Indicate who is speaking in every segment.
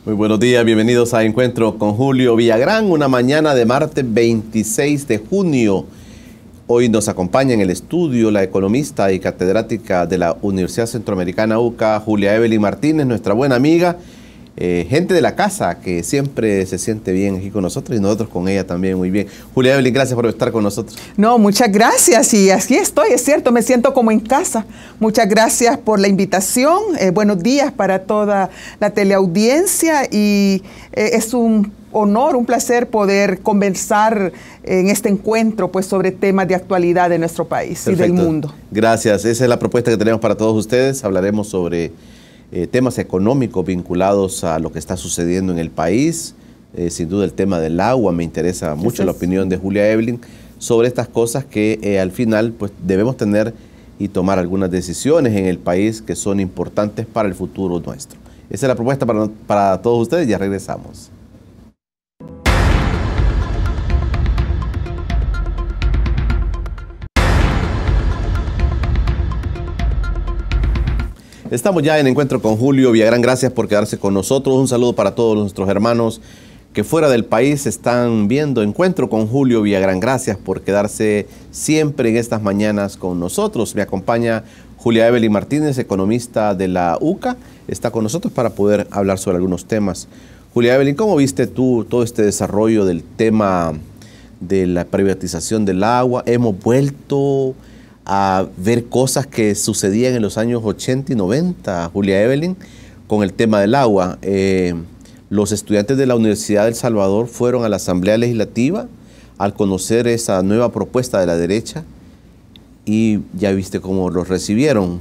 Speaker 1: Muy buenos días, bienvenidos a Encuentro con Julio Villagrán, una mañana de martes 26 de junio. Hoy nos acompaña en el estudio la economista y catedrática de la Universidad Centroamericana UCA, Julia Evelyn Martínez, nuestra buena amiga, gente de la casa que siempre se siente bien aquí con nosotros y nosotros con ella también muy bien. Julia Evelyn, gracias por estar con nosotros.
Speaker 2: No, muchas gracias y así estoy, es cierto, me siento como en casa. Muchas gracias por la invitación, buenos días para toda la teleaudiencia y es un honor, un placer poder conversar en este encuentro pues, sobre temas de actualidad de nuestro país. Perfecto. Y del mundo.
Speaker 1: Gracias, esa es la propuesta que tenemos para todos ustedes. Hablaremos sobre temas económicos vinculados a lo que está sucediendo en el país. Sin duda el tema del agua, me interesa mucho la opinión de Julia Evelyn sobre estas cosas que al final pues, debemos tener y tomar algunas decisiones en el país que son importantes para el futuro nuestro. Esa es la propuesta para todos ustedes, ya regresamos. Estamos ya en Encuentro con Julio Villagrán, gracias por quedarse con nosotros. Un saludo para todos nuestros hermanos que fuera del país están viendo Encuentro con Julio Villagrán. Gracias por quedarse siempre en estas mañanas con nosotros. Me acompaña Julia Evelyn Martínez, economista de la UCA. Está con nosotros para poder hablar sobre algunos temas. Julia Evelyn, ¿cómo viste tú todo este desarrollo del tema de la privatización del agua? Hemos vuelto a ver cosas que sucedían en los años 80 y 90, Julia Evelyn, con el tema del agua. Los estudiantes de la Universidad del Salvador fueron a la Asamblea Legislativa al conocer esa nueva propuesta de la derecha y ya viste cómo los recibieron.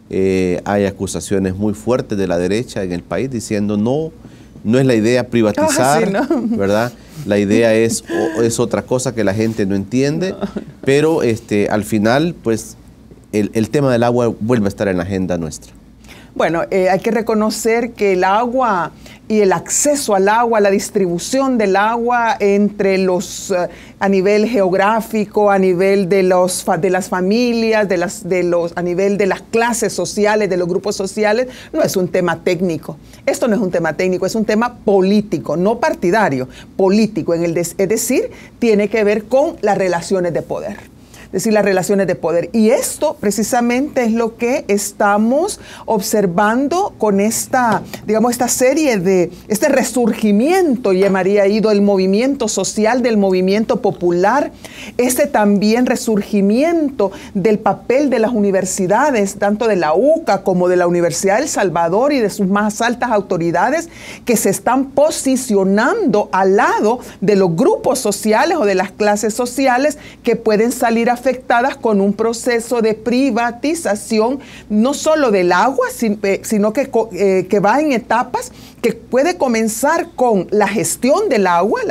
Speaker 1: Hay acusaciones muy fuertes de la derecha en el país diciendo no es la idea privatizar, sí, ¿no? ¿Verdad? La idea es otra cosa que la gente no entiende, pero al final, pues, el tema del agua vuelve a estar en la agenda nuestra.
Speaker 2: Bueno, hay que reconocer que el agua y el acceso al agua, la distribución del agua entre los, a nivel geográfico, a nivel de las familias, a nivel de las clases sociales, de los grupos sociales, no es un tema técnico. Esto no es un tema técnico, es un tema político, no partidario, político. Es decir, tiene que ver con las relaciones de poder. Es decir, las relaciones de poder. Y esto precisamente es lo que estamos observando con esta serie de, este resurgimiento, llamaría ido el movimiento social, del movimiento popular, este también resurgimiento del papel de las universidades, tanto de la UCA como de la Universidad del Salvador y de sus más altas autoridades, que se están posicionando al lado de los grupos sociales o de las clases sociales que pueden salir afectadas con un proceso de privatización, no solo del agua, sino que va en etapas, que puede comenzar con la gestión del agua,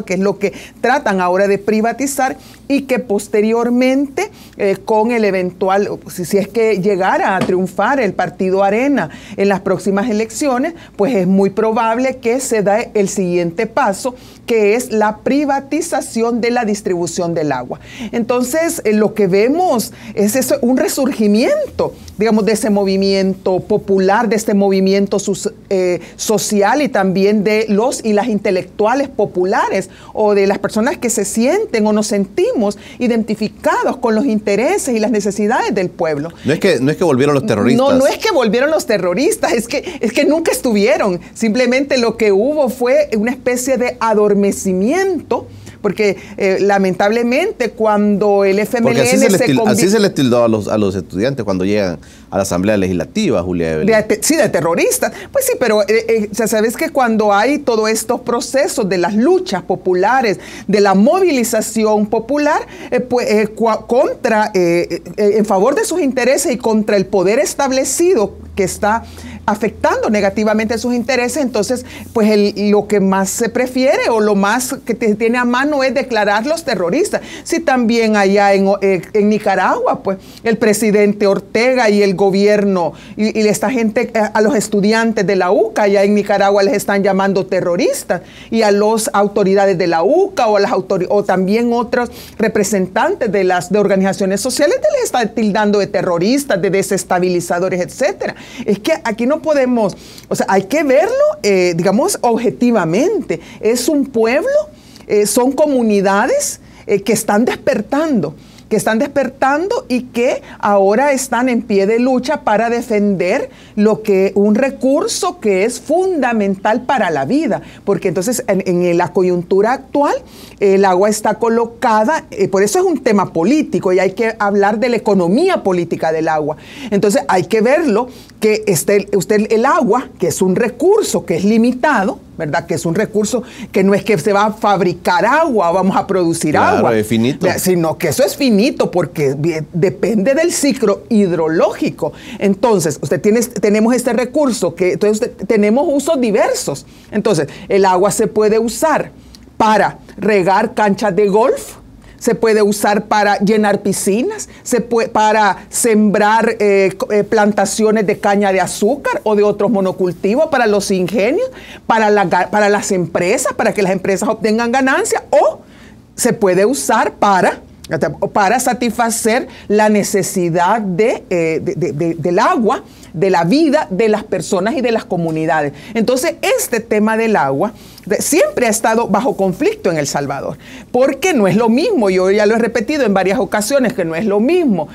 Speaker 2: que es lo que tratan ahora de privatizar, y que posteriormente, con el eventual, si es que llegara a triunfar el partido Arena en las próximas elecciones, pues es muy probable que se dé el siguiente paso, que es la privatización de la distribución del agua. Entonces, lo que vemos es un resurgimiento, digamos, de ese movimiento popular, de este movimiento social y también de los y las intelectuales populares o de las personas que se sienten o nos sentimos identificados con los intereses y las necesidades del pueblo.
Speaker 1: No es que volvieron los terroristas.
Speaker 2: No es que volvieron los terroristas, es que nunca estuvieron. Simplemente lo que hubo fue una especie de adormecimiento, porque lamentablemente cuando el FMLN
Speaker 1: así se les tildó a los estudiantes cuando llegan a la Asamblea Legislativa, Julia Evelyn.
Speaker 2: Sí, de terroristas. Pues sí, pero sabes que cuando hay todos estos procesos de las luchas populares, de la movilización popular, en favor de sus intereses y contra el poder establecido que está afectando negativamente sus intereses, entonces pues lo que más se prefiere o lo más que tiene a mano es declararlos terroristas. Si también allá en Nicaragua, pues el presidente Ortega y el gobierno y esta gente, a los estudiantes de la UCA allá en Nicaragua les están llamando terroristas, y a las autoridades de la UCA o también otros representantes de organizaciones sociales les están tildando de terroristas, de desestabilizadores, etcétera. Es que aquí no no podemos, o sea, hay que verlo, digamos, objetivamente. Es un pueblo, son comunidades que están despertando y que ahora están en pie de lucha para defender un recurso que es fundamental para la vida, porque entonces en la coyuntura actual el agua está colocada, por eso es un tema político y hay que hablar de la economía política del agua. Entonces hay que verlo, que el agua, que es un recurso que es limitado, ¿verdad? Que es un recurso que no es que se va a fabricar agua o vamos a producir agua.
Speaker 1: Es finito.
Speaker 2: Sino que eso es finito porque depende del ciclo hidrológico. Entonces, tenemos este recurso que entonces tenemos usos diversos. Entonces, el agua se puede usar para regar canchas de golf, se puede usar para llenar piscinas, para sembrar plantaciones de caña de azúcar o de otros monocultivos, para los ingenios, para las empresas, para que las empresas obtengan ganancias, o se puede usar para satisfacer la necesidad del agua, de la vida de las personas y de las comunidades. Entonces, este tema del agua siempre ha estado bajo conflicto en El Salvador, porque no es lo mismo, yo ya lo he repetido en varias ocasiones, que no es lo mismo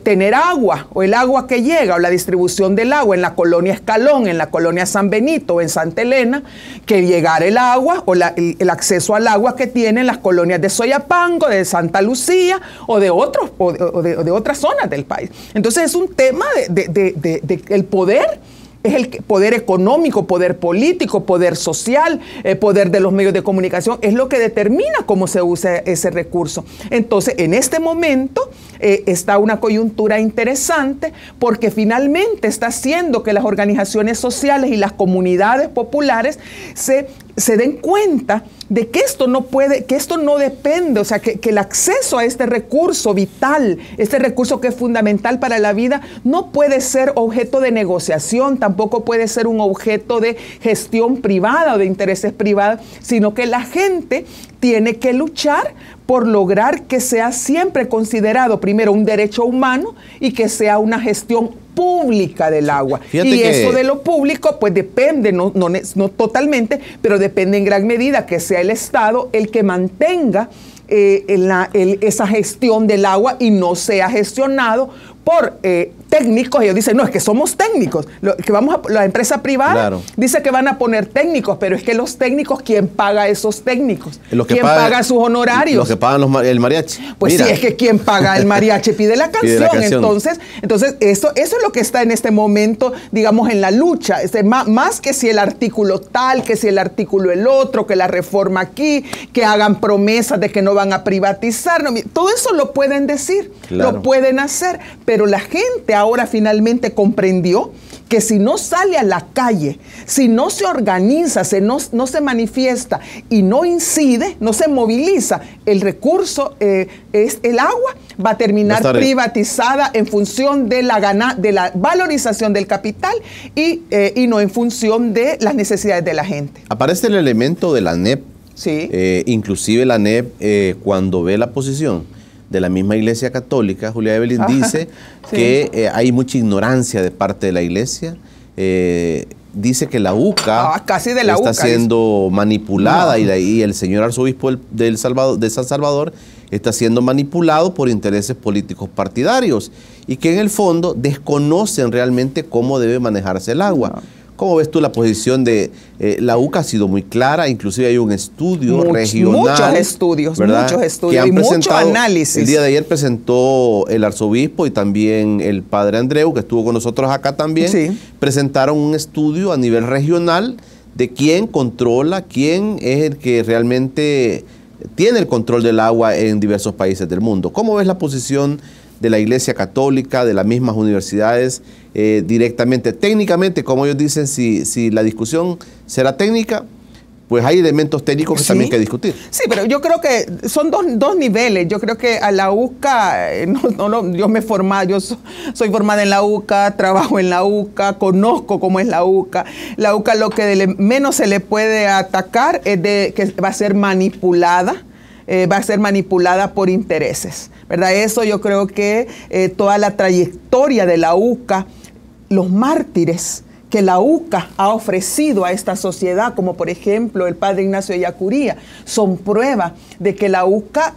Speaker 2: tener agua o el agua que llega o la distribución del agua en la colonia Escalón, en la colonia San Benito o en Santa Elena, que llegar el agua o el acceso al agua que tienen las colonias de Soyapango, de Santa Lucía o de otras zonas del país. Entonces es un tema de el poder. Es el poder económico, poder político, poder social, poder de los medios de comunicación, es lo que determina cómo se usa ese recurso. Entonces, en este momento está una coyuntura interesante porque finalmente está haciendo que las organizaciones sociales y las comunidades populares se den cuenta de que esto no depende, o sea, que el acceso a este recurso vital, este recurso que es fundamental para la vida, no puede ser objeto de negociación, tampoco puede ser un objeto de gestión privada o de intereses privados, sino que la gente tiene que luchar por lograr que sea siempre considerado primero un derecho humano y que sea una gestión pública del agua.
Speaker 1: Fíjate
Speaker 2: y
Speaker 1: que
Speaker 2: eso de lo público pues depende, no totalmente, pero depende en gran medida que sea el Estado el que mantenga esa gestión del agua y no sea gestionado por técnicos. Ellos dicen, no, es que somos técnicos, la empresa privada
Speaker 1: claro.
Speaker 2: dice que van a poner técnicos, pero es que los técnicos, ¿quién paga a esos técnicos? ¿Quién paga sus honorarios?
Speaker 1: Los que pagan el mariachi.
Speaker 2: Pues mira. Sí, es que quien paga el mariachi pide la canción. Entonces eso es lo que está en este momento, digamos, en la lucha. Más que si el artículo tal, que si el artículo el otro, que la reforma aquí, que hagan promesas de que no van a privatizar. No, todo eso lo pueden decir, claro. Lo pueden hacer, pero la gente ahora finalmente comprendió que si no sale a la calle, si no se organiza, no se manifiesta y no incide, no se moviliza, el recurso, el agua, va a terminar privatizada en función de la valorización del capital y no en función de las necesidades de la gente.
Speaker 1: Aparece el elemento de la NEP.
Speaker 2: Sí.
Speaker 1: Inclusive la NEP, cuando ve la posición de la misma Iglesia Católica, Julia Evelyn dice sí. que hay mucha ignorancia de parte de la Iglesia. Dice que la UCA está siendo manipulada y el señor arzobispo de San Salvador está siendo manipulado por intereses políticos partidarios y que en el fondo desconocen realmente cómo debe manejarse el agua. No. ¿Cómo ves tú la posición de la UCA? Ha sido muy clara, inclusive hay un estudio regional.
Speaker 2: Muchos estudios y mucho análisis.
Speaker 1: El día de ayer presentó el arzobispo y también el padre Andreu, que estuvo con nosotros acá también, sí. Presentaron un estudio a nivel regional de quién controla, quién es el que realmente tiene el control del agua en diversos países del mundo. ¿Cómo ves la posición de la Iglesia Católica, de las mismas universidades, directamente, técnicamente, como ellos dicen, si la discusión será técnica, pues hay elementos técnicos que sí. También hay que discutir.
Speaker 2: Sí, pero yo creo que son dos niveles. Yo creo que a la UCA, yo soy formada en la UCA, trabajo en la UCA, conozco cómo es la UCA. La UCA lo que menos se le puede atacar es de que va a ser manipulada. Va a ser manipulada por intereses, ¿verdad? Eso yo creo que toda la trayectoria de la UCA, los mártires que la UCA ha ofrecido a esta sociedad, como por ejemplo el padre Ignacio de Yacuría, son prueba de que la UCA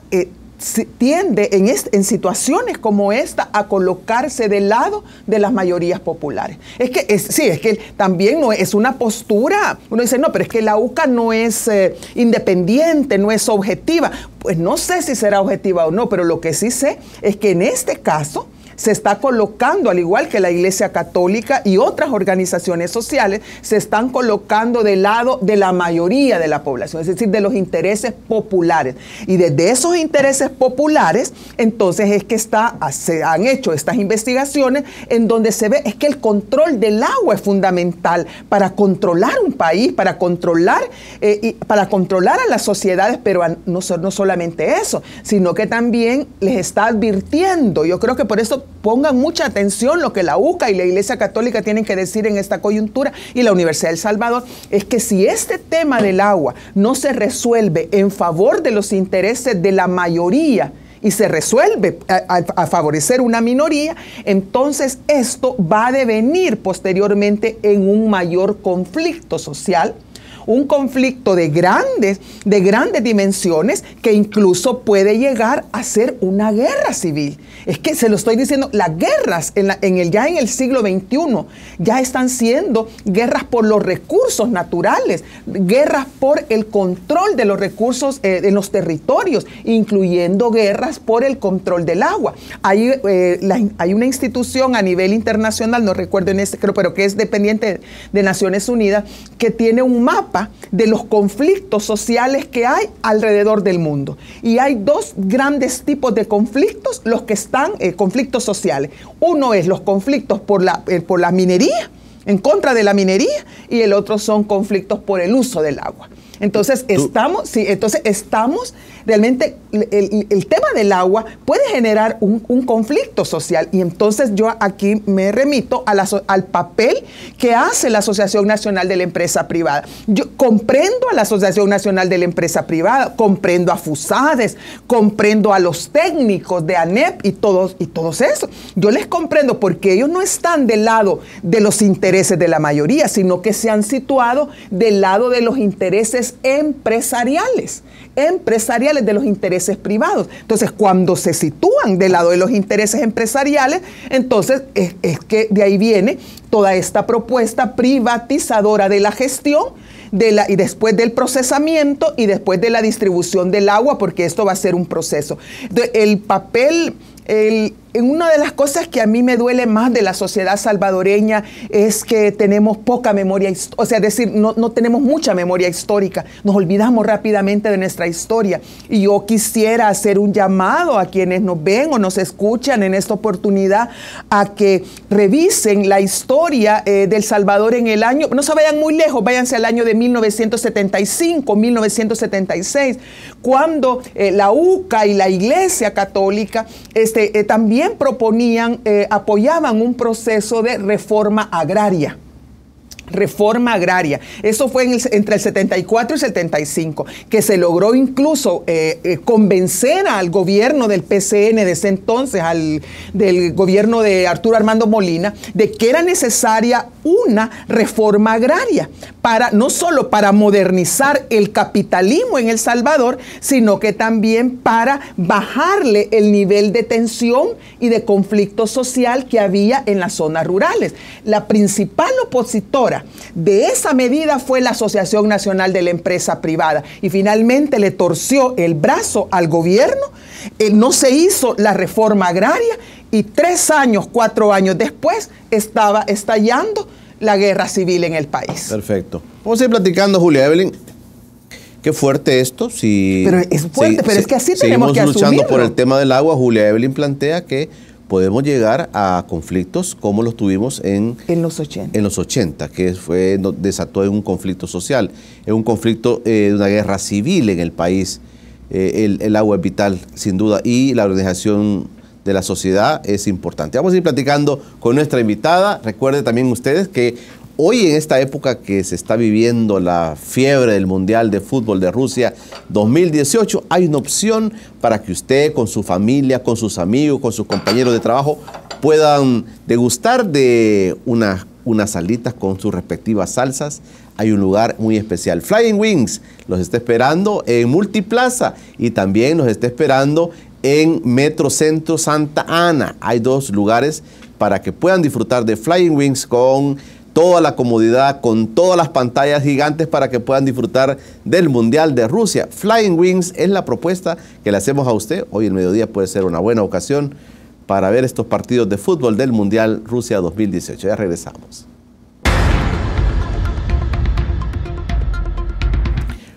Speaker 2: tiende en situaciones como esta a colocarse del lado de las mayorías populares. Es que también no es una postura, uno dice, no, pero es que la UCA no es independiente, no es objetiva. Pues no sé si será objetiva o no, pero lo que sí sé es que en este caso se está colocando, al igual que la Iglesia Católica y otras organizaciones sociales, se están colocando del lado de la mayoría de la población, es decir, de los intereses populares. Y desde esos intereses populares, entonces es que se han hecho estas investigaciones en donde se ve es que el control del agua es fundamental para controlar un país, para controlar a las sociedades, pero no solamente eso, sino que también les está advirtiendo. Yo creo que por eso pongan mucha atención lo que la UCA y la Iglesia Católica tienen que decir en esta coyuntura, y la Universidad del Salvador, es que si este tema del agua no se resuelve en favor de los intereses de la mayoría y se resuelve a favorecer una minoría, entonces esto va a devenir posteriormente en un mayor conflicto social, un conflicto de grandes dimensiones que incluso puede llegar a ser una guerra civil. Es que se lo estoy diciendo, las guerras ya en el siglo XXI ya están siendo guerras por los recursos naturales, guerras por el control de los recursos en los territorios, incluyendo guerras por el control del agua. Hay una institución a nivel internacional, no recuerdo creo, pero que es dependiente de Naciones Unidas, que tiene un mapa de los conflictos sociales que hay alrededor del mundo. Y hay dos grandes tipos de conflictos, los que están, conflictos sociales. Uno es los conflictos por la minería, en contra de la minería, y el otro son conflictos por el uso del agua. Entonces estamos realmente, el tema del agua puede generar un conflicto social, y entonces yo aquí me remito al papel que hace la Asociación Nacional de la Empresa Privada. Yo comprendo a la Asociación Nacional de la Empresa Privada, comprendo a FUSADES, comprendo a los técnicos de ANEP y todos esos. Yo les comprendo porque ellos no están del lado de los intereses de la mayoría, sino que se han situado del lado de los intereses empresariales de los intereses privados. Entonces, cuando se sitúan del lado de los intereses empresariales, entonces es que de ahí viene toda esta propuesta privatizadora de la gestión, y después del procesamiento y después de la distribución del agua, porque esto va a ser un proceso. Una de las cosas que a mí me duele más de la sociedad salvadoreña es que tenemos poca memoria, o sea, es decir, no tenemos mucha memoria histórica, nos olvidamos rápidamente de nuestra historia. Y yo quisiera hacer un llamado a quienes nos ven o nos escuchan en esta oportunidad a que revisen la historia del Salvador en el año, no se vayan muy lejos, váyanse al año de 1975, 1976, cuando la UCA y la Iglesia Católica también apoyaban un proceso de reforma agraria. Eso fue entre el 74 y el 75, que se logró incluso convencer al gobierno del PCN de ese entonces, del gobierno de Arturo Armando Molina, de que era necesaria una reforma agraria, no solo para modernizar el capitalismo en El Salvador, sino que también para bajarle el nivel de tensión y de conflicto social que había en las zonas rurales. La principal opositora de esa medida fue la Asociación Nacional de la Empresa Privada, y finalmente le torció el brazo al gobierno. No se hizo la reforma agraria, y 4 años después estaba estallando la guerra civil en el país.
Speaker 1: Perfecto. Vamos a ir platicando, Julia Evelyn. Qué fuerte esto.
Speaker 2: Pero es fuerte, pero es que así tenemos que asumirlo.
Speaker 1: Luchando por el tema del agua. Julia Evelyn plantea que podemos llegar a conflictos como los tuvimos en los 80. En los 80, que desató en un conflicto social, en un conflicto de una guerra civil en el país. El agua es vital, sin duda, y la organización de la sociedad es importante. Vamos a ir platicando con nuestra invitada. Recuerden también ustedes que hoy, en esta época que se está viviendo la fiebre del Mundial de Fútbol de Rusia 2018, hay una opción para que usted, con su familia, con sus amigos, con sus compañeros de trabajo, puedan degustar de una unas salitas con sus respectivas salsas. Hay un lugar muy especial. Flying Wings los está esperando en Multiplaza y también los está esperando en Metrocentro Santa Ana. Hay 2 lugares para que puedan disfrutar de Flying Wings con toda la comodidad, con todas las pantallas gigantes para que puedan disfrutar del Mundial de Rusia. Flying Wings es la propuesta que le hacemos a usted. Hoy el mediodía puede ser una buena ocasión para ver estos partidos de fútbol del Mundial Rusia 2018. Ya regresamos.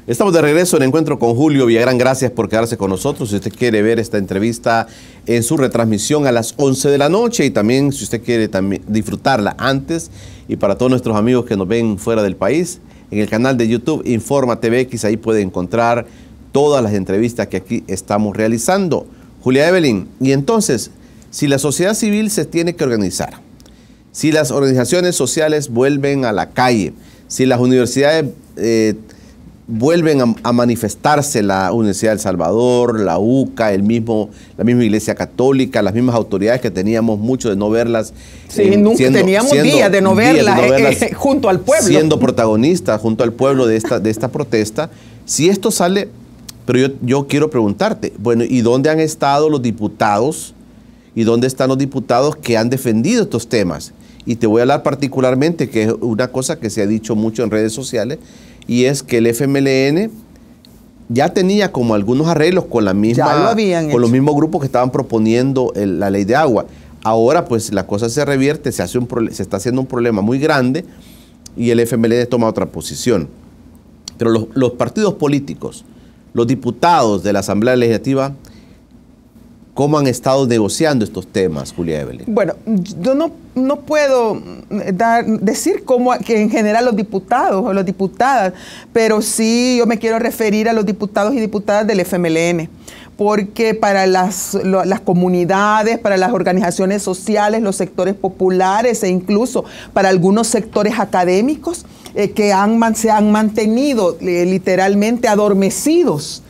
Speaker 1: Estamos de regreso en Encuentro con Julio Villagrán. Gracias por quedarse con nosotros. Si usted quiere ver esta entrevista en su retransmisión a las 11 de la noche y también si usted quiere también disfrutarla antes, y para todos nuestros amigos que nos ven fuera del país, en el canal de YouTube Informa TVX, ahí puede encontrar todas las entrevistas que aquí estamos realizando. Julia Evelyn, y entonces, si la sociedad civil se tiene que organizar, si las organizaciones sociales vuelven a la calle, si las universidades vuelven a manifestarse, la Universidad de El Salvador, la UCA, la misma Iglesia Católica, las mismas autoridades que teníamos mucho de no verlas.
Speaker 2: Sí, teníamos días de no verlas junto al pueblo.
Speaker 1: Siendo protagonistas junto al pueblo de esta protesta. Si esto sale, pero yo quiero preguntarte, bueno, ¿y dónde han estado los diputados? ¿Y dónde están los diputados que han defendido estos temas? Y te voy a hablar particularmente, que es una cosa que se ha dicho mucho en redes sociales, y es que el FMLN ya tenía como algunos arreglos con los mismos grupos que estaban proponiendo la ley de agua. Ahora pues la cosa se revierte, se está haciendo un problema muy grande y el FMLN toma otra posición. Pero los partidos políticos, los diputados de la Asamblea Legislativa, ¿cómo han estado negociando estos temas, Julia Evelyn?
Speaker 2: Bueno, yo no puedo decir que en general los diputados o las diputadas, pero sí yo me quiero referir a los diputados y diputadas del FMLN, porque para las comunidades, para las organizaciones sociales, los sectores populares e incluso para algunos sectores académicos que se han mantenido literalmente adormecidas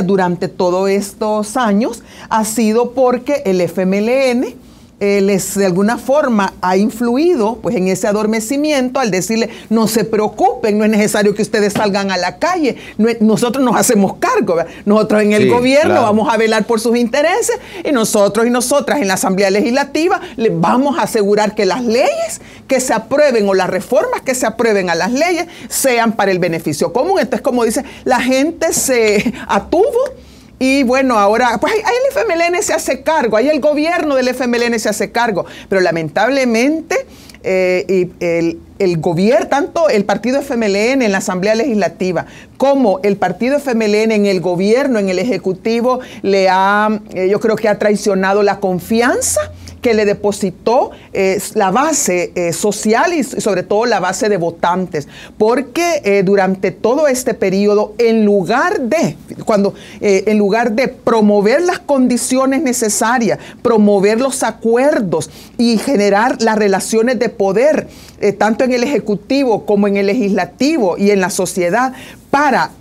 Speaker 2: durante todos estos años, ha sido porque el FMLN de alguna forma ha influido pues, en ese adormecimiento al decirle, no se preocupen, no es necesario que ustedes salgan a la calle, nosotros nos hacemos cargo, ¿verdad? Nosotros en el gobierno vamos a velar por sus intereses y nosotros y nosotras en la Asamblea Legislativa les vamos a asegurar que las leyes que se aprueben o las reformas que se aprueben a las leyes sean para el beneficio común. Entonces, como dice, la gente se atuvo. Y bueno, ahora, pues ahí el FMLN se hace cargo, ahí el gobierno del FMLN se hace cargo, pero lamentablemente el gobierno, tanto el partido FMLN en la Asamblea Legislativa como el partido FMLN en el gobierno, en el Ejecutivo, yo creo que ha traicionado la confianza que le depositó la base social y sobre todo la base de votantes, porque durante todo este periodo, en lugar de promover las condiciones necesarias, promover los acuerdos y generar las relaciones de poder, tanto en el Ejecutivo como en el Legislativo y en la sociedad, para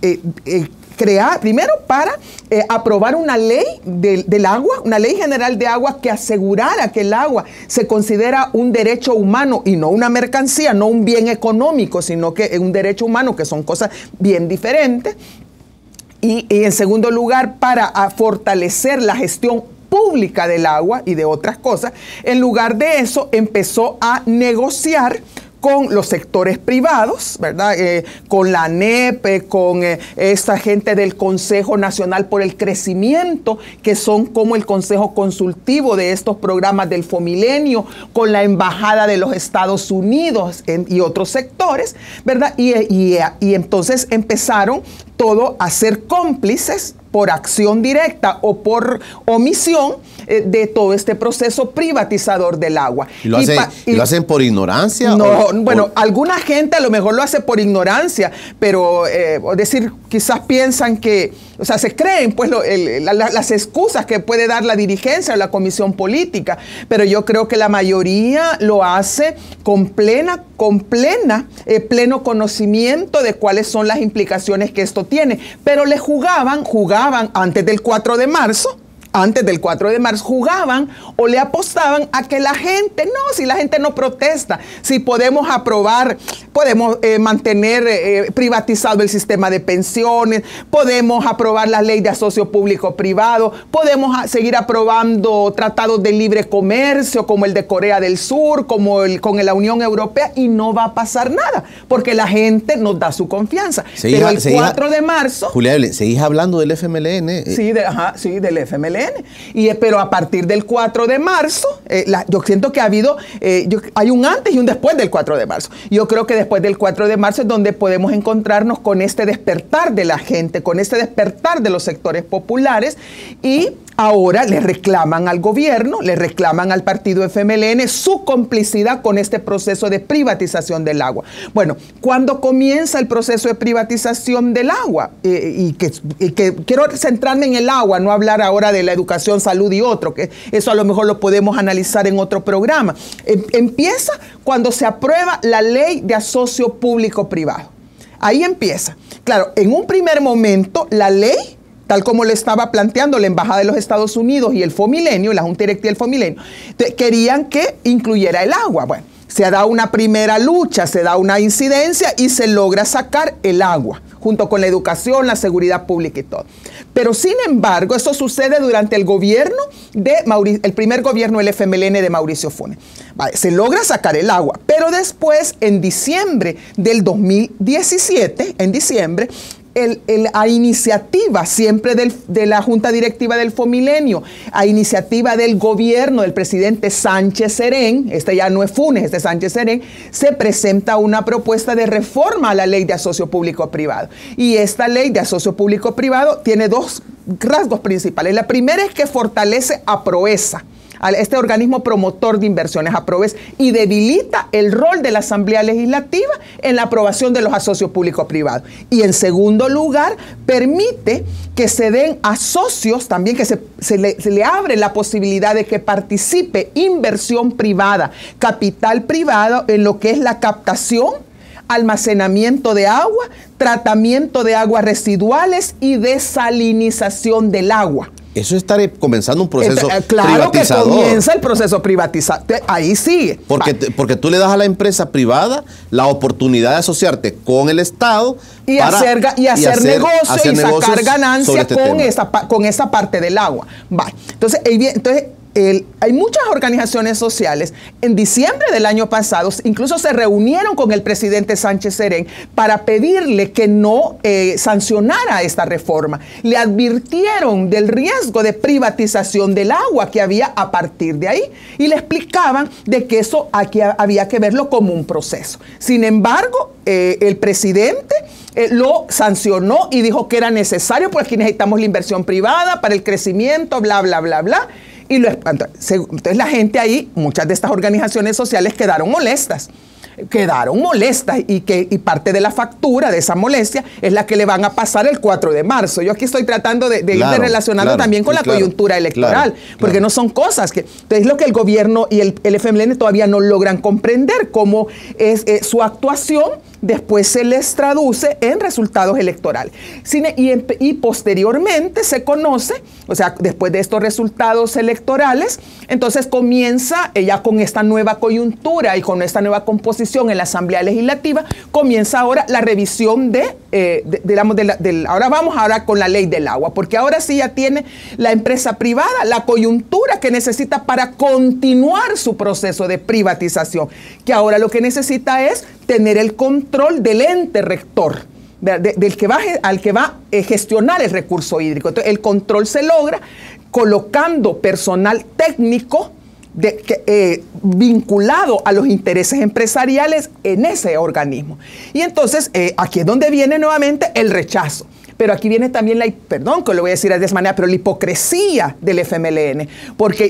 Speaker 2: aprobar una ley del agua, una ley general de agua que asegurara que el agua se considera un derecho humano y no una mercancía, no un bien económico, sino que es un derecho humano, que son cosas bien diferentes. Y en segundo lugar, para fortalecer la gestión pública del agua y de otras cosas. En lugar de eso, empezó a negociar con los sectores privados, ¿verdad? Con la ANEP, con esta gente del Consejo Nacional por el Crecimiento, que son como el consejo consultivo de estos programas del Fomilenio, con la Embajada de los Estados Unidos y otros sectores, ¿verdad? Y entonces empezaron todo a ser cómplices por acción directa o por omisión de todo este proceso privatizador del agua.
Speaker 1: ¿Y lo hacen por ignorancia?
Speaker 2: No, bueno, alguna gente a lo mejor lo hace por ignorancia, pero es decir, quizás piensan que, o sea, se creen pues las excusas que puede dar la dirigencia o la comisión política, pero yo creo que la mayoría lo hace con pleno conocimiento de cuáles son las implicaciones que esto tiene, pero le jugaban antes del 4 de marzo, antes del 4 de marzo, jugaban o le apostaban a que la gente, no, si la gente no protesta, si podemos aprobar, podemos mantener privatizado el sistema de pensiones, podemos aprobar la ley de asocio público-privado, podemos seguir aprobando tratados de libre comercio como el de Corea del Sur, como con la Unión Europea, y no va a pasar nada, porque la gente nos da su confianza. Pero el 4 de marzo...
Speaker 1: Julia Evelyn, ¿seguís hablando del FMLN?
Speaker 2: Sí, sí, del FMLN. Pero a partir del 4 de marzo, yo siento que ha habido, hay un antes y un después del 4 de marzo. Yo creo que después del 4 de marzo es donde podemos encontrarnos con este despertar de la gente, con este despertar de los sectores populares, y ahora le reclaman al gobierno, le reclaman al partido FMLN su complicidad con este proceso de privatización del agua. Bueno, cuando comienza el proceso de privatización del agua, y que quiero centrarme en el agua, no hablar ahora de la educación, salud y otro, que eso a lo mejor lo podemos analizar en otro programa. Empieza cuando se aprueba la ley de asocio público-privado. Ahí empieza. Claro, en un primer momento la ley, tal como lo estaba planteando la Embajada de los Estados Unidos y el Fomilenio, la Junta Directiva del Fomilenio, querían que incluyera el agua. Bueno, se da una primera lucha, se da una incidencia y se logra sacar el agua, junto con la educación, la seguridad pública y todo. Pero sin embargo, eso sucede durante el gobierno el primer gobierno del FMLN de Mauricio Funes. Vale, se logra sacar el agua, pero después, en diciembre del 2017, a iniciativa siempre de la Junta Directiva del Fomilenio, a iniciativa del gobierno del presidente Sánchez Serén, este ya no es Funes, este es Sánchez Serén, se presenta una propuesta de reforma a la ley de asocio público-privado. Y esta ley de asocio público-privado tiene dos rasgos principales. La primera es que fortalece a Proesa, a este organismo promotor de inversiones, a Proves, y debilita el rol de la Asamblea Legislativa en la aprobación de los asocios público-privados. Y en segundo lugar, permite que se den a socios también, que se le abre la posibilidad de que participe inversión privada, capital privado en lo que es la captación, almacenamiento de agua, tratamiento de aguas residuales y desalinización del agua.
Speaker 1: Eso estará comenzando un proceso
Speaker 2: claro
Speaker 1: privatizador.
Speaker 2: Que comienza el proceso privatizador. Ahí sigue.
Speaker 1: Porque tú le das a la empresa privada la oportunidad de asociarte con el Estado
Speaker 2: y hacer negocio y sacar ganancia con esa parte del agua. Vale. Entonces, hay muchas organizaciones sociales. En diciembre del año pasado, incluso se reunieron con el presidente Sánchez Serén para pedirle que no sancionara esta reforma. Le advirtieron del riesgo de privatización del agua que había a partir de ahí y le explicaban de que eso había que verlo como un proceso. Sin embargo, el presidente lo sancionó y dijo que era necesario porque aquí necesitamos la inversión privada para el crecimiento, bla, bla, bla, bla. Entonces la gente ahí, muchas de estas organizaciones sociales quedaron molestas y parte de la factura de esa molestia es la que le van a pasar el 4 de marzo. Yo aquí estoy tratando de ir relacionando también con la coyuntura electoral, porque no son cosas que... Entonces lo que el gobierno y el FMLN todavía no logran comprender, cómo es su actuación después se les traduce en resultados electorales. Y posteriormente se conoce, o sea, después de estos resultados electorales, entonces comienza ya con esta nueva coyuntura y con esta nueva composición en la Asamblea Legislativa, comienza ahora la revisión ahora vamos con la ley del agua, porque ahora sí ya tiene la empresa privada la coyuntura que necesita para continuar su proceso de privatización, que ahora lo que necesita es tener el control del ente rector, al que va a gestionar el recurso hídrico. Entonces, el control se logra colocando personal técnico vinculado a los intereses empresariales en ese organismo. Y entonces, aquí es donde viene nuevamente el rechazo. Pero aquí viene también perdón que lo voy a decir de esa manera, pero la hipocresía del FMLN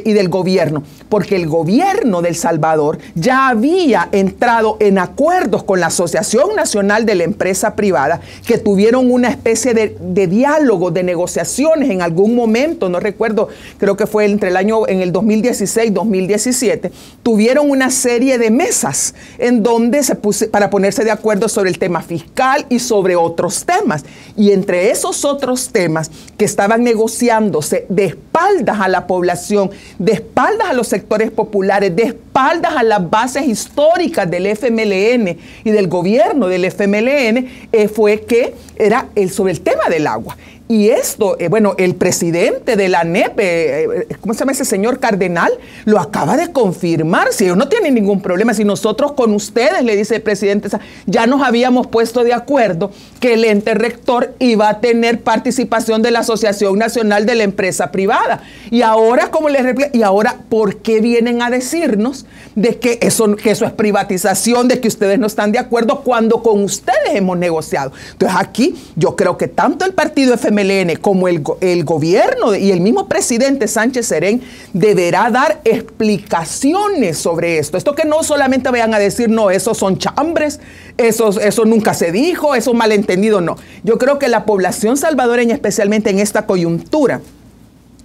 Speaker 2: y del gobierno, porque el gobierno de El Salvador ya había entrado en acuerdos con la Asociación Nacional de la Empresa Privada, que tuvieron una especie de diálogo, de negociaciones en algún momento, no recuerdo, creo que fue en el 2016-2017, tuvieron una serie de mesas en donde para ponerse de acuerdo sobre el tema fiscal y sobre otros temas. Y entre sobre esos otros temas que estaban negociándose de espaldas a la población, de espaldas a los sectores populares, de espaldas a las bases históricas del FMLN y del gobierno del FMLN, fue que era sobre el tema del agua. Y esto, bueno, el presidente de la ANEP, ¿cómo se llama ese señor Cardenal? Lo acaba de confirmar. Si ellos no tienen ningún problema, si nosotros con ustedes, le dice el presidente, ya nos habíamos puesto de acuerdo que el ente rector iba a tener participación de la Asociación Nacional de la Empresa Privada. Y ahora, como les replico, y ahora, ¿por qué vienen a decirnos de que eso es privatización, de que ustedes no están de acuerdo cuando con ustedes hemos negociado? Entonces aquí yo creo que tanto el partido FMLN como el gobierno y el mismo presidente Sánchez Serén deberá dar explicaciones sobre esto. Esto que no solamente vayan a decir, no, esos son chambres, eso nunca se dijo, eso malentendido, no. Yo creo que la población salvadoreña, especialmente en esta coyuntura,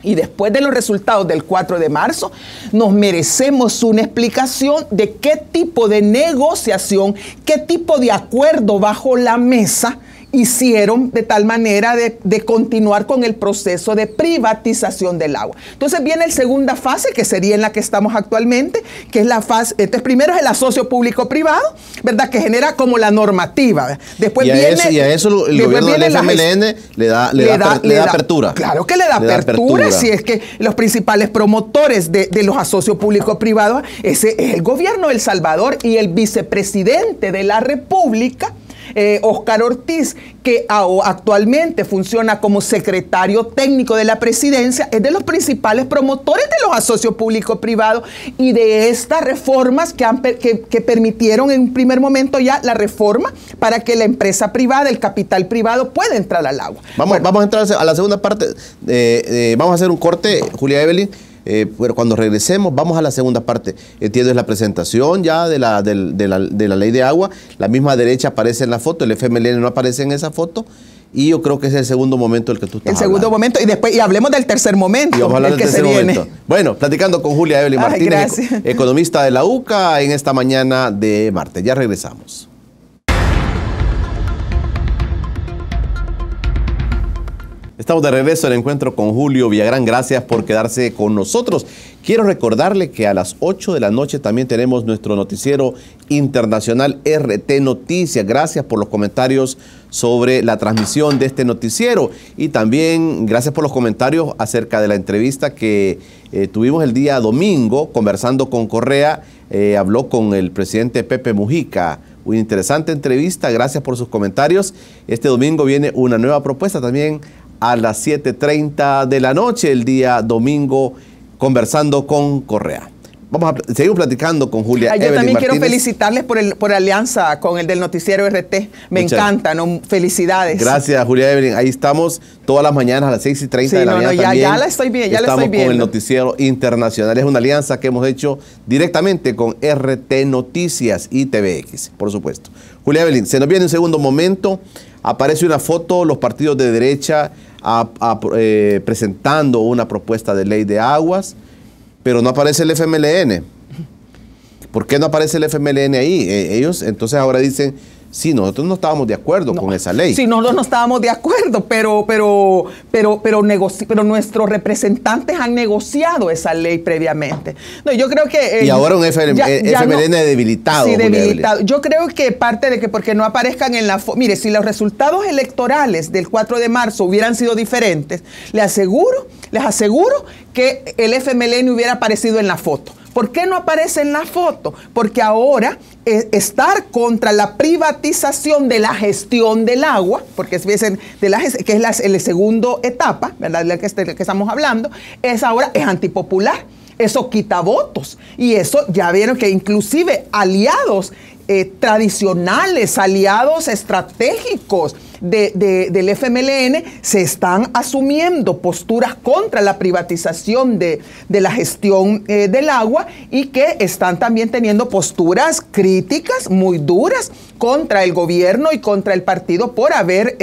Speaker 2: y después de los resultados del 4 de marzo, nos merecemos una explicación de qué tipo de negociación, qué tipo de acuerdo bajo la mesa hicieron de tal manera de continuar con el proceso de privatización del agua. Entonces viene la segunda fase, que sería en la que estamos actualmente, que es la fase, entonces primero es el asocio público-privado, ¿verdad?, que genera como la normativa, ¿verdad? Después
Speaker 1: y a eso el gobierno del FMLN le da apertura.
Speaker 2: Claro que le da apertura, si es que los principales promotores de los asocios público-privados, ese es el gobierno de El Salvador y el vicepresidente de la República, Óscar Ortiz, que actualmente funciona como secretario técnico de la presidencia, es de los principales promotores de los asocios público-privados y de estas reformas que permitieron en un primer momento ya la reforma para que la empresa privada, el capital privado pueda entrar al agua.
Speaker 1: Vamos a entrar a la segunda parte. Vamos a hacer un corte, Julia Evelyn. Pero cuando regresemos vamos a la segunda parte. Entiendo, es la presentación ya de la ley de agua. La misma derecha aparece en la foto, el FMLN no aparece en esa foto. Y yo creo que es el segundo momento del que tú estás hablando. El segundo
Speaker 2: momento, y hablemos del tercer momento.
Speaker 1: Y vamos a hablar del tercer momento. Bueno, platicando con Julia Evelyn Martínez, economista de la UCA, en esta mañana de martes. Ya regresamos. Estamos de regreso al encuentro con Julio Villagrán. Gracias por quedarse con nosotros. Quiero recordarle que a las 8 de la noche también tenemos nuestro noticiero internacional RT Noticias. Gracias por los comentarios sobre la transmisión de este noticiero. Y también gracias por los comentarios acerca de la entrevista que tuvimos el día domingo conversando con Correa. Habló con el presidente Pepe Mujica. Una interesante entrevista. Gracias por sus comentarios. Este domingo viene una nueva propuesta también a las 7:30 de la noche, el día domingo, conversando con Correa. Vamos a seguir platicando con Julia Evelyn
Speaker 2: Yo también
Speaker 1: Martínez.
Speaker 2: quiero felicitarles por la alianza con el del noticiero RT. Me encanta, ¿no? Felicidades.
Speaker 1: Gracias, Julia Evelyn. Ahí estamos todas las mañanas a las 6:30 de la mañana.
Speaker 2: Ya la estoy viendo.
Speaker 1: Estamos con el noticiero internacional. Es una alianza que hemos hecho directamente con RT Noticias y TVX, por supuesto. Julia Evelyn, se nos viene un segundo momento. Aparece una foto, los partidos de derecha presentando una propuesta de ley de aguas, pero no aparece el FMLN. ¿Por qué no aparece el FMLN ahí? Ellos entonces ahora dicen, sí, nosotros no estábamos de acuerdo con esa ley.
Speaker 2: Sí, nosotros no estábamos de acuerdo, pero nuestros representantes han negociado esa ley previamente. No, yo creo que...
Speaker 1: y ahora un FMLN debilitado.
Speaker 2: Sí, debilitado. Yo creo que parte de que porque no aparezcan en la... Mire, si los resultados electorales del 4 de marzo hubieran sido diferentes, les aseguro que el FMLN hubiera aparecido en la foto. ¿Por qué no aparece en la foto? Porque ahora estar contra la privatización de la gestión del agua, porque que es la segunda etapa, ¿verdad?, de la que estamos hablando, es antipopular. Eso quita votos. Y eso ya vieron que inclusive aliados tradicionales, aliados estratégicos del FMLN se están asumiendo posturas contra la privatización de la gestión del agua y que están también teniendo posturas críticas muy duras contra el gobierno y contra el partido por haber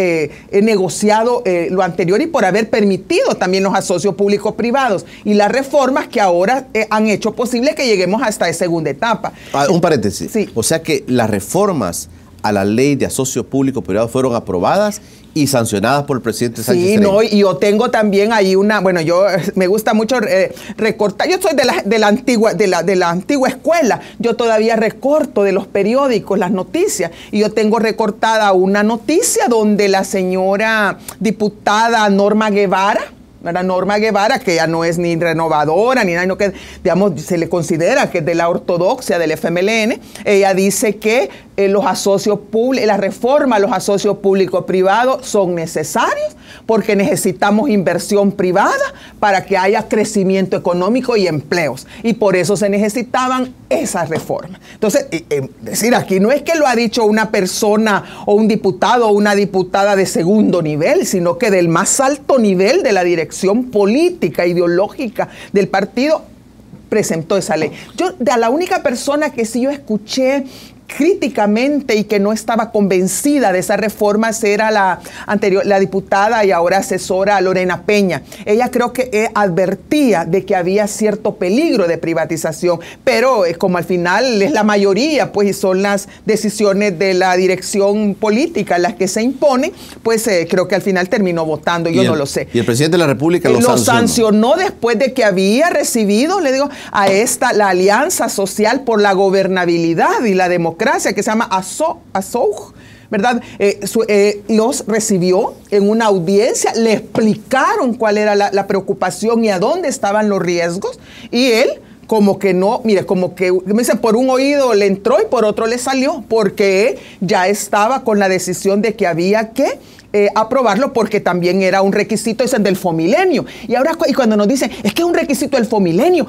Speaker 2: negociado lo anterior y por haber permitido también los asocios públicos privados y las reformas que ahora han hecho posible que lleguemos a esta segunda etapa.
Speaker 1: Un paréntesis.
Speaker 2: Sí.
Speaker 1: O sea que las reformas a la ley de asocio público-privado fueron aprobadas y sancionadas por el presidente Sánchez
Speaker 2: Sí,
Speaker 1: Serén.
Speaker 2: no, y yo tengo también ahí yo me gusta mucho recortar, yo soy de la antigua escuela, yo todavía recorto de los periódicos las noticias, y yo tengo recortada una noticia donde la señora diputada Norma Guevara, que ya no es ni renovadora, ni nada, sino que, digamos, se le considera que es de la ortodoxia del FMLN. Ella dice que los asocios públicos, la reforma a los asocios público-privados son necesarios porque necesitamos inversión privada para que haya crecimiento económico y empleos. Y por eso se necesitaban esas reformas. Entonces, decir, aquí no es que lo ha dicho una persona o un diputado o una diputada de segundo nivel, sino que del más alto nivel de la dirección política, ideológica del partido, presentó esa ley. La única persona que sí yo escuché críticamente y que no estaba convencida de esas reformas era la diputada y ahora asesora Lorena Peña. Ella creo que advertía de que había cierto peligro de privatización, pero como al final es la mayoría, pues, y son las decisiones de la dirección política las que se imponen, pues creo que al final terminó votando, yo no lo sé.
Speaker 1: Y el presidente de la República lo
Speaker 2: sancionó después de que había recibido, le digo, la Alianza Social por la Gobernabilidad y la Democracia, que se llama ASOG, ¿verdad? Los recibió en una audiencia, le explicaron cuál era la preocupación y a dónde estaban los riesgos, y él como que no, mire, como que me dicen, por un oído le entró y por otro le salió, porque ya estaba con la decisión de que había que aprobarlo, porque también era un requisito, dicen, del Fomilenio. Y ahora, cuando nos dicen, es que es un requisito del Fomilenio,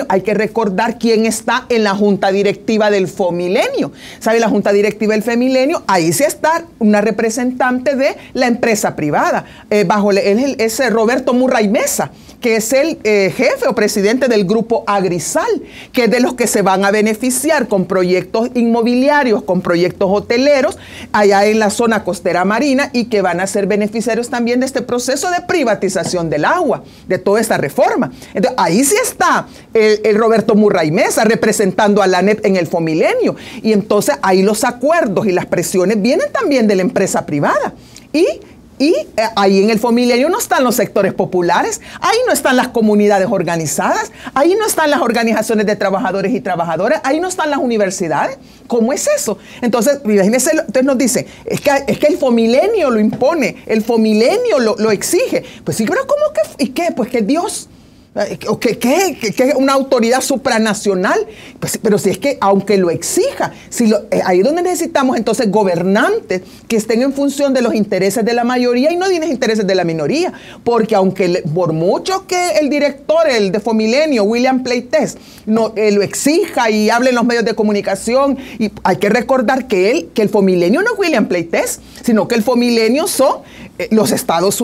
Speaker 2: hay que recordar quién está en la junta directiva del Fomilenio. ¿Sabe? La junta directiva del Fomilenio, ahí sí está una representante de la empresa privada. Él es Roberto Murray Mesa, que es el jefe o presidente del grupo Agrisal, que es de los que se van a beneficiar con proyectos inmobiliarios, con proyectos hoteleros, allá en la zona costera marina, y que van a ser beneficiarios también de este proceso de privatización del agua, de toda esta reforma. Entonces, ahí sí está el Roberto Murray Mesa representando a la ANEP en el Fomilenio, y entonces ahí los acuerdos y las presiones vienen también de la empresa privada. Y ahí en el Fomilenio no están los sectores populares, ahí no están las comunidades organizadas, ahí no están las organizaciones de trabajadores y trabajadoras, ahí no están las universidades. ¿Cómo es eso? Entonces, imagínense, entonces nos dicen, es que el Fomilenio lo impone, el Fomilenio lo exige. Pues sí, pero ¿cómo que? ¿Y qué? Pues que Dios... ¿Qué es una autoridad supranacional? Pues, pero si es que, aunque lo exija, ahí es donde necesitamos entonces gobernantes que estén en función de los intereses de la mayoría y no de los intereses de la minoría. Porque aunque por mucho que el director, el de Fomilenio, William Pleites, lo exija y hable en los medios de comunicación, y hay que recordar que el Fomilenio no es William Pleites, sino que el Fomilenio son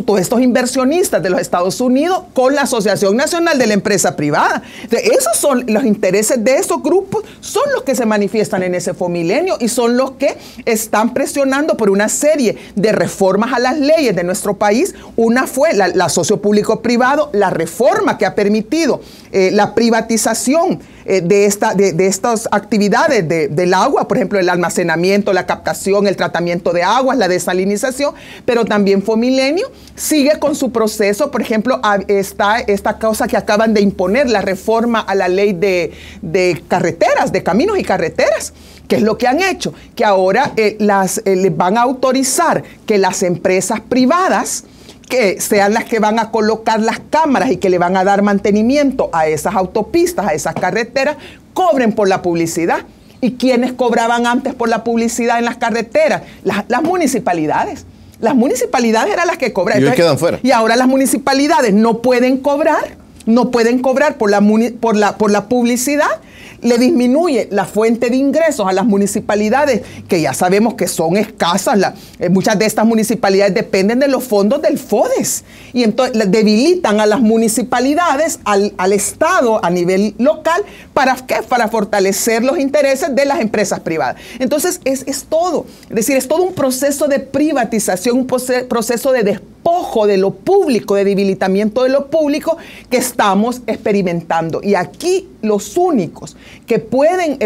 Speaker 2: todos estos inversionistas de los Estados Unidos con la Asociación Nacional de la Empresa Privada. Entonces, esos son los intereses de esos grupos, son los que se manifiestan en ese Fomilenio y son los que están presionando por una serie de reformas a las leyes de nuestro país. Una fue la socio público-privado, la reforma que ha permitido la privatización de estas actividades del agua, por ejemplo, el almacenamiento, la captación, el tratamiento de aguas, la desalinización, pero también Fomilenio sigue con su proceso. Por ejemplo, está esta cosa que acaban de imponer, la reforma a la ley de carreteras, de caminos y carreteras. ¿Qué es lo que han hecho? Que ahora les van a autorizar que las empresas privadas, que sean las que van a colocar las cámaras y que le van a dar mantenimiento a esas autopistas, a esas carreteras, cobren por la publicidad. ¿Y quiénes cobraban antes por la publicidad en las carreteras? Las municipalidades. Las municipalidades eran las que cobraban.
Speaker 1: Y hoy quedan fuera.
Speaker 2: Y ahora las municipalidades no pueden cobrar por la publicidad. Le disminuye la fuente de ingresos a las municipalidades, que ya sabemos que son escasas. Muchas de estas municipalidades dependen de los fondos del FODES. Y entonces debilitan a las municipalidades, al Estado a nivel local. ¿Para qué? Para fortalecer los intereses de las empresas privadas. Entonces es todo. Es decir, es todo un proceso de privatización, un proceso de despojo de lo público, de debilitamiento de lo público que estamos experimentando. Y aquí los únicos que pueden,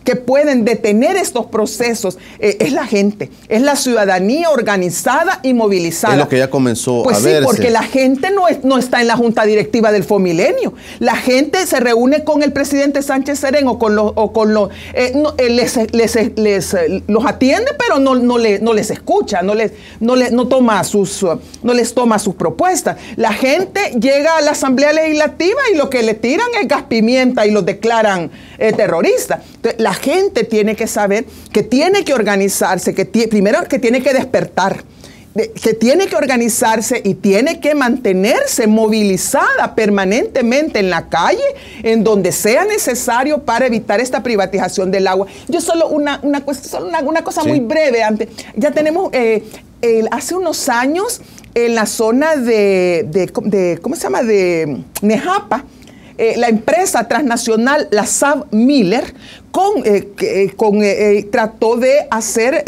Speaker 2: que pueden detener estos procesos es la gente, es la ciudadanía organizada y movilizada.
Speaker 1: Es lo que ya comenzó
Speaker 2: pues
Speaker 1: a
Speaker 2: sí,
Speaker 1: verse.
Speaker 2: porque la gente no está en la junta directiva del Fomilenio. La gente se reúne con el presidente Sánchez Serén los atiende, pero no les escucha, no les toma sus propuestas. La gente llega a la Asamblea Legislativa y lo que le tiran es gas pimienta y los declaran terroristas. Entonces, la gente tiene que saber que tiene que organizarse, primero que tiene que despertar, que tiene que organizarse y tiene que mantenerse movilizada permanentemente en la calle, en donde sea necesario para evitar esta privatización del agua. Yo solo una cosa muy breve. Ya tenemos, hace unos años, en la zona ¿cómo se llama?, de Nejapa, la empresa transnacional, la SABMiller, trató de hacer,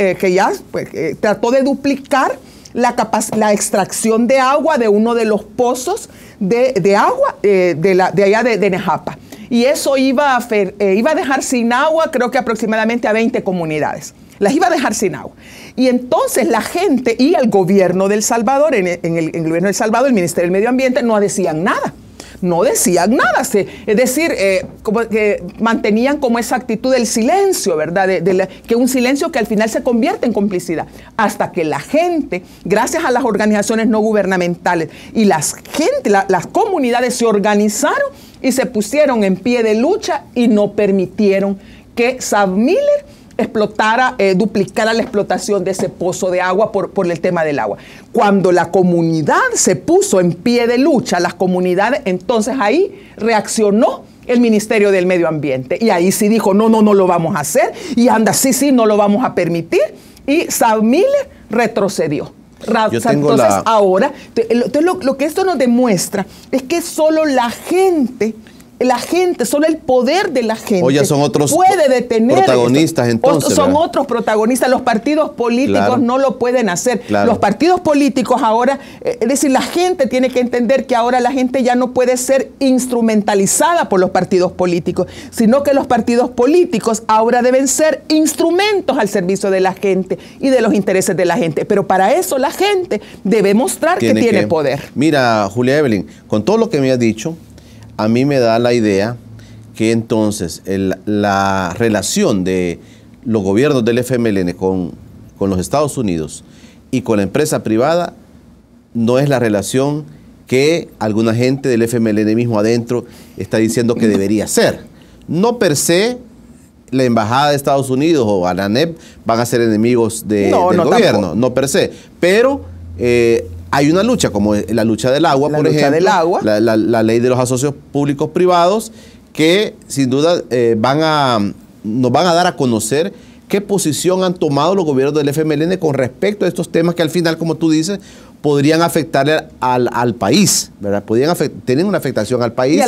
Speaker 2: trató de duplicar la extracción de agua de uno de los pozos de agua de allá de Nejapa. Y eso iba a dejar sin agua, creo que aproximadamente a 20 comunidades. Las iba a dejar sin agua. Y entonces la gente y el gobierno de El Salvador, en el gobierno de El Salvador, el Ministerio del Medio Ambiente, no decían nada. No decían nada, es decir, como que mantenían como esa actitud del silencio, ¿verdad? Que un silencio que al final se convierte en complicidad. Hasta que la gente, gracias a las organizaciones no gubernamentales y las comunidades se organizaron y se pusieron en pie de lucha y no permitieron que SABMiller duplicara la explotación de ese pozo de agua por el tema del agua. Cuando la comunidad se puso en pie de lucha, las comunidades, entonces ahí reaccionó el Ministerio del Medio Ambiente. Y ahí sí dijo, no lo vamos a hacer. Y sí, no lo vamos a permitir. Y SABMiller retrocedió. Entonces ahora, lo que esto nos demuestra es que solo la gente, solo el poder de la gente puede detener
Speaker 1: protagonistas esto. Entonces,
Speaker 2: son otros protagonistas. Los partidos políticos no lo pueden hacer. Los partidos políticos ahora, es decir, la gente tiene que entender que ahora la gente ya no puede ser instrumentalizada por los partidos políticos, sino que los partidos políticos ahora deben ser instrumentos al servicio de la gente y de los intereses de la gente. Pero para eso la gente debe mostrar que tiene poder.
Speaker 1: Mira, Julia Evelyn, con todo lo que me has dicho, a mí me da la idea que entonces la relación de los gobiernos del FMLN con los Estados Unidos y con la empresa privada no es la relación que alguna gente del FMLN mismo adentro está diciendo que debería ser. No per se la embajada de Estados Unidos o ANANEP van a ser enemigos del gobierno, tampoco. No per se, pero hay una lucha, como la lucha del agua, por ejemplo, la ley de los asocios públicos privados, que sin duda nos van a dar a conocer qué posición han tomado los gobiernos del FMLN con respecto a estos temas que al final, como tú dices, podrían afectarle al país, ¿verdad? Podrían tener una afectación al país.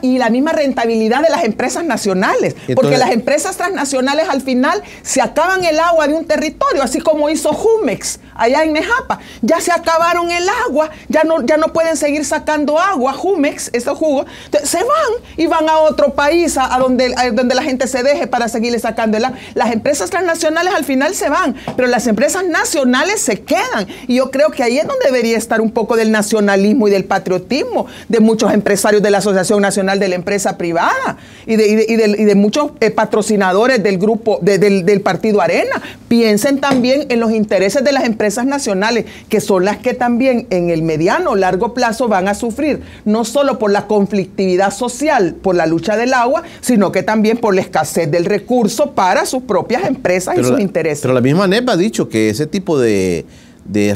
Speaker 2: Y la misma rentabilidad de las empresas nacionales. Entonces, porque las empresas transnacionales al final se acaban el agua de un territorio, así como hizo Jumex allá en Nejapa. Ya se acabaron el agua, ya no pueden seguir sacando agua, Jumex, esos jugos. Entonces, se van y van a otro país, a donde la gente se deje para seguirle sacando el agua. Las empresas transnacionales al final se van, pero las empresas nacionales se quedan. Y yo creo que ahí es donde debería estar un poco del nacionalismo y del patriotismo de muchos empresarios de la Asociación Nacional de la Empresa Privada y de muchos patrocinadores del grupo, del Partido Arena. Piensen también en los intereses de las empresas nacionales, que son las que también en el mediano o largo plazo van a sufrir, no solo por la conflictividad social, por la lucha del agua, sino que también por la escasez del recurso para sus propias empresas y sus intereses.
Speaker 1: Pero la misma ANEP ha dicho que ese tipo de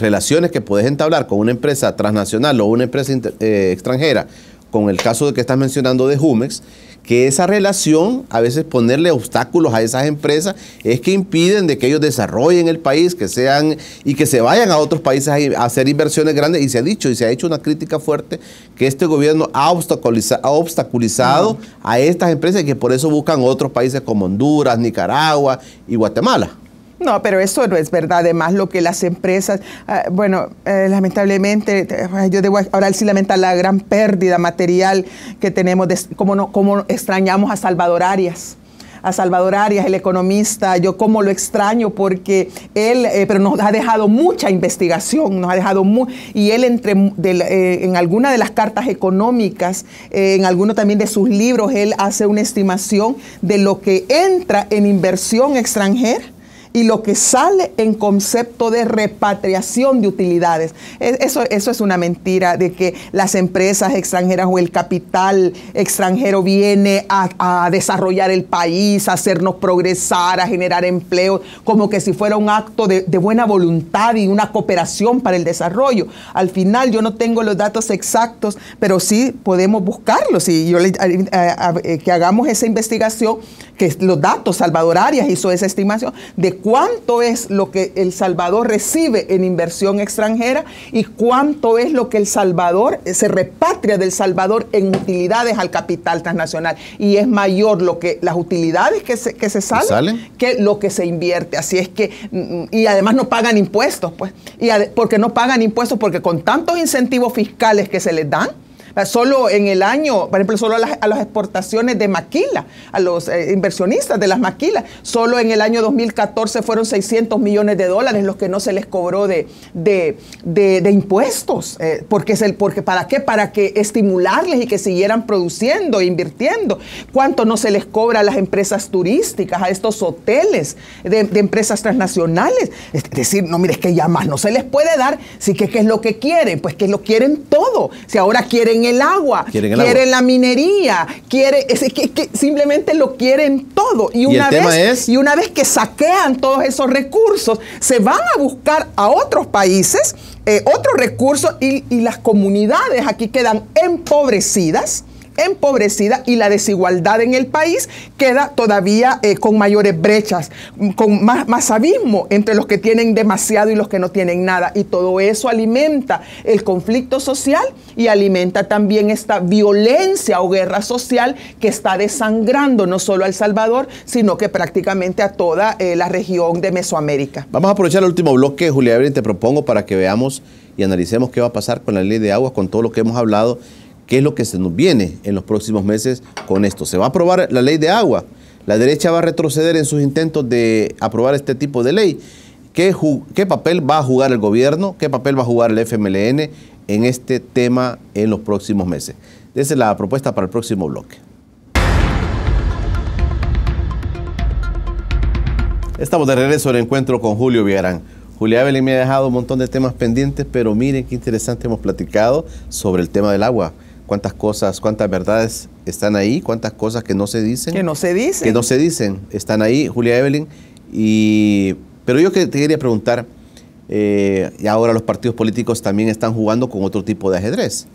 Speaker 1: relaciones que puedes entablar con una empresa transnacional o una empresa extranjera, con el caso de que estás mencionando de Jumex, que esa relación, a veces ponerle obstáculos a esas empresas, es que impiden de que ellos desarrollen el país, que se vayan a otros países a hacer inversiones grandes. Y se ha dicho y se ha hecho una crítica fuerte que este gobierno ha obstaculizado a estas empresas y que por eso buscan otros países como Honduras, Nicaragua y Guatemala.
Speaker 2: No, pero eso no es verdad. Además, lo que las empresas, lamentablemente, yo debo ahora sí lamentar la gran pérdida material que tenemos, cómo extrañamos a Salvador Arias. A Salvador Arias, el economista, yo como lo extraño porque él, pero nos ha dejado mucha investigación, y él en alguna de las cartas económicas, en alguno también de sus libros, él hace una estimación de lo que entra en inversión extranjera y lo que sale en concepto de repatriación de utilidades. Eso es una mentira, de que las empresas extranjeras o el capital extranjero viene a desarrollar el país, a hacernos progresar, a generar empleo, como que si fuera un acto de buena voluntad y una cooperación para el desarrollo. Al final yo no tengo los datos exactos, pero sí podemos buscarlos. Y yo que hagamos esa investigación, que los datos, Salvador Arias hizo esa estimación de cuánto es lo que El Salvador recibe en inversión extranjera y cuánto es lo que El Salvador se repatria del Salvador en utilidades al capital transnacional. Y es mayor las utilidades que se salen que lo que se invierte. Así es que, y además no pagan impuestos, pues. Porque no pagan impuestos, porque con tantos incentivos fiscales que se les dan, solo en el año, por ejemplo, solo a las exportaciones de maquila, a los inversionistas de las maquilas, solo en el año 2014 fueron $600 millones los que no se les cobró de impuestos. Porque ¿para qué? Para que estimularles y que siguieran produciendo e invirtiendo. ¿Cuánto no se les cobra a las empresas turísticas, a estos hoteles de empresas transnacionales? Es decir, no, mire, es que ya más no se les puede dar. Sí, ¿qué es lo que quieren? Pues que lo quieren todo. Si ahora quieren el agua, quieren la minería, simplemente lo quieren todo. Y una vez que saquean todos esos recursos, se van a buscar a otros países, otros recursos, y las comunidades aquí quedan empobrecidas, y la desigualdad en el país queda todavía con mayores brechas, con más abismo entre los que tienen demasiado y los que no tienen nada. Y todo eso alimenta el conflicto social y alimenta también esta violencia o guerra social que está desangrando no solo a El Salvador, sino que prácticamente a toda la región de Mesoamérica.
Speaker 1: Vamos a aprovechar el último bloque, Julia Evelyn, te propongo, para que veamos y analicemos qué va a pasar con la ley de agua, con todo lo que hemos hablado. ¿Qué es lo que se nos viene en los próximos meses con esto? Se va a aprobar la ley de agua. La derecha va a retroceder en sus intentos de aprobar este tipo de ley. ¿Qué papel va a jugar el gobierno? ¿Qué papel va a jugar el FMLN en este tema en los próximos meses? Esa es la propuesta para el próximo bloque. Estamos de regreso al encuentro con Julio Villagrán. Julia Evelyn me ha dejado un montón de temas pendientes, pero miren qué interesante hemos platicado sobre el tema del agua. Cuántas cosas, cuántas verdades están ahí, cuántas cosas que no se dicen.
Speaker 2: Que no se dicen.
Speaker 1: Están ahí, Julia Evelyn. Pero yo te quería preguntar, y ahora los partidos políticos también están jugando con otro tipo de ajedrez.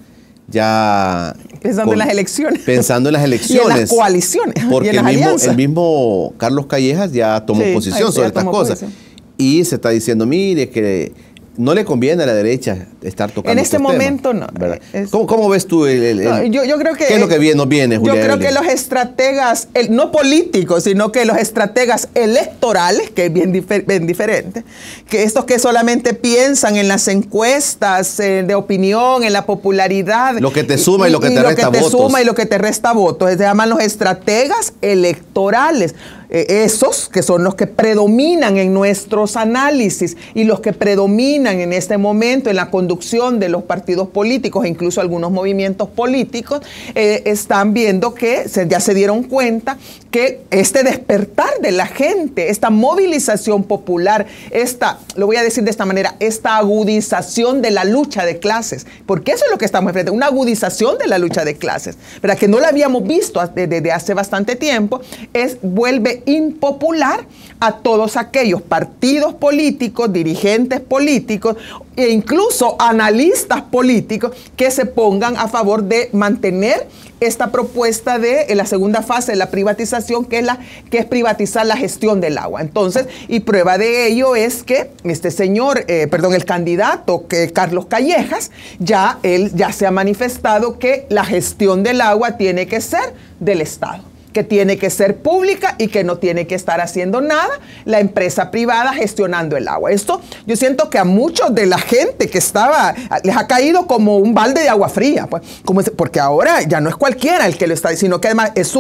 Speaker 1: Ya
Speaker 2: pensando en las elecciones.
Speaker 1: Pensando en las elecciones.
Speaker 2: Y en las coaliciones.
Speaker 1: Porque
Speaker 2: y en las alianzas.
Speaker 1: El mismo Carlos Callejas ya tomó posición sobre estas cosas. Y se está diciendo, mire, que no le conviene a la derecha estar tocando
Speaker 2: en este momento
Speaker 1: temas,
Speaker 2: no.
Speaker 1: ¿Cómo ves tú
Speaker 2: yo creo que,
Speaker 1: qué es lo que nos viene, Julia?
Speaker 2: Yo creo que los estrategas, no políticos, sino que los estrategas electorales, que es bien diferente, que estos que solamente piensan en las encuestas de opinión, en la popularidad.
Speaker 1: Lo que te suma y lo que te resta votos.
Speaker 2: Suma y lo que te resta votos. Se llaman los estrategas electorales. Esos que son los que predominan en nuestros análisis y los que predominan en este momento en la conducción de los partidos políticos e incluso algunos movimientos políticos, están viendo que ya se dieron cuenta que este despertar de la gente, esta movilización popular, lo voy a decir de esta manera, esta agudización de la lucha de clases, porque eso es lo que estamos enfrentando, una agudización de la lucha de clases, ¿verdad? Que no la habíamos visto desde hace bastante tiempo, vuelve impopular a todos aquellos partidos políticos, dirigentes políticos e incluso analistas políticos que se pongan a favor de mantener esta propuesta de la segunda fase de la privatización, que es privatizar la gestión del agua. Entonces, y prueba de ello es que el candidato Carlos Callejas, él ya se ha manifestado que la gestión del agua tiene que ser del Estado, que tiene que ser pública y que no tiene que estar haciendo nada la empresa privada gestionando el agua. Esto yo siento que a muchos de la gente que estaba, les ha caído como un balde de agua fría, pues, porque ahora ya no es cualquiera el que lo está diciendo, sino que además es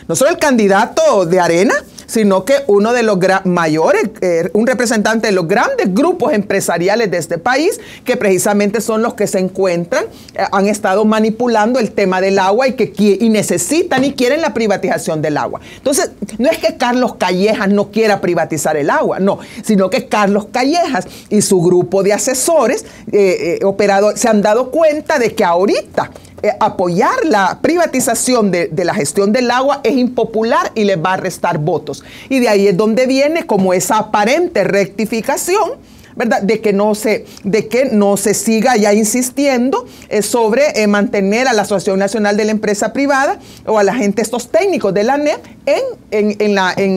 Speaker 2: no solo el candidato de Arena, sino que uno de los mayores, un representante de los grandes grupos empresariales de este país, que precisamente son los que se encuentran, han estado manipulando el tema del agua y necesitan y quieren la privatización del agua. Entonces, no es que Carlos Callejas no quiera privatizar el agua, no, sino que Carlos Callejas y su grupo de asesores, operadores, se han dado cuenta de que ahorita apoyar la privatización de la gestión del agua es impopular y les va a restar votos. Y de ahí es donde viene como esa aparente rectificación, ¿verdad? De que no se siga ya insistiendo sobre mantener a la Asociación Nacional de la Empresa Privada o a la gente, estos técnicos de la ANEP